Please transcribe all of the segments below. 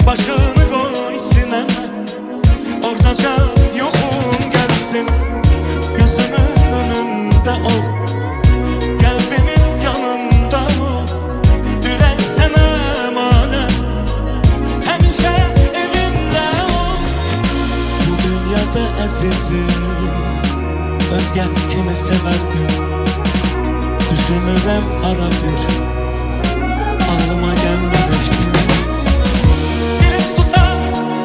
Başını koy sineme, ortaca yoxum gelsin. Gözümün önünde ol, kalbimin yanında ol. Ürək sənə emanet, həmişə evimdə ol. Bu dünyada əzizim, özgə kimi sevərdim. Düşünürəm ara bir, ağlıma gəlmir heç kim. Dilim susar,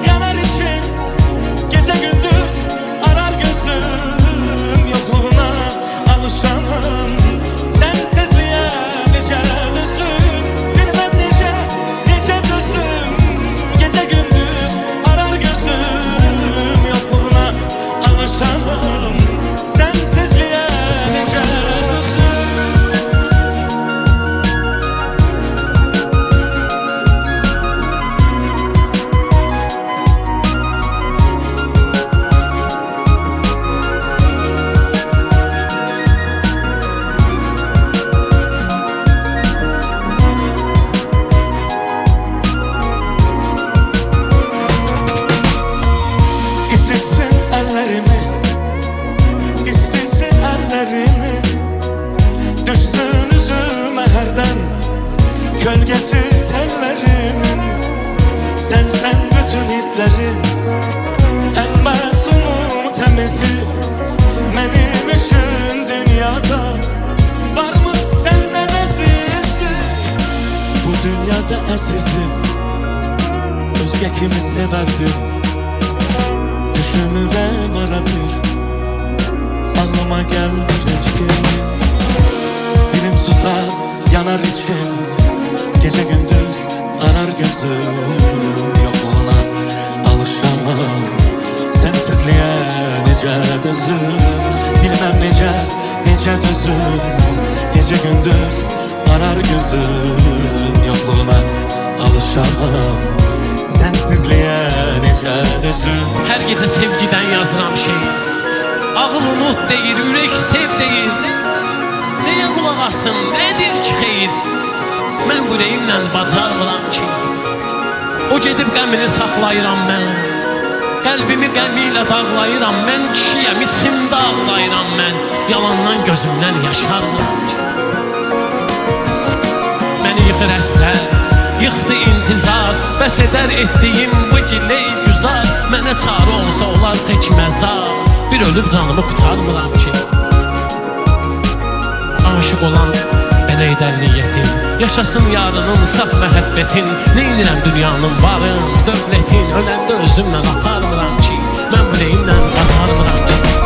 yanar içim, gece gündüz arar gözüm. Yokluğuna alışamam, sensizliğe necə dözüm. Bilmem necə dözüm, gece gündüz arar gözüm. Yokluğuna alışamam, sensizliğe necə dözüm. İstetsin ellerimi, istesin ellerini. Düşsün üzüme herden, gölgesi tellerinin. Sen bütün hislerin, en masumu temizi. Benim için dünyada var mı senden azizi? Bu dünyada azizim, özge kimi severdim. Düşünürəm ara bir, ağlıma gəlmir heç kim. Dilim susar, yanar içim, gece gündüz arar gözüm. Yokluğuna alışamam, sensizliğe necə dözüm. Bilmem necə dözüm, gece gündüz arar gözüm. Yokluğuna alışamam, sensizliğe necə dözüm. Her gece sevgiden yazıram şey. Ağıl umut deyir, ürək sev deyir. Neye qulaq asın, nedir ki xeyir? Mən bu ürəyimlə bacarmıram ki. O gedib qəmini saxlayıram mən. Qəlbimi qəmiyle bağlayıram mən. Kişiyəm, içimdə ağlayıram mən. Yalandan gözümdən yaşarmıram ki. Məni yıxır əslər, yıxdı intizar. Bəs edər etdiyim bu giley güzar. Mənə çarə olsa olar tək məzar. Bir ölüb canımı qutarmıram ki. Aşık olan ben eydər niyyətin. Yaşasın yarının saf məhəbbətin. Neynirəm dünyanın varın, dövlətin. Öləndə özümlə aparmıram ki. Mən bu neyimlə qatarmıram ki.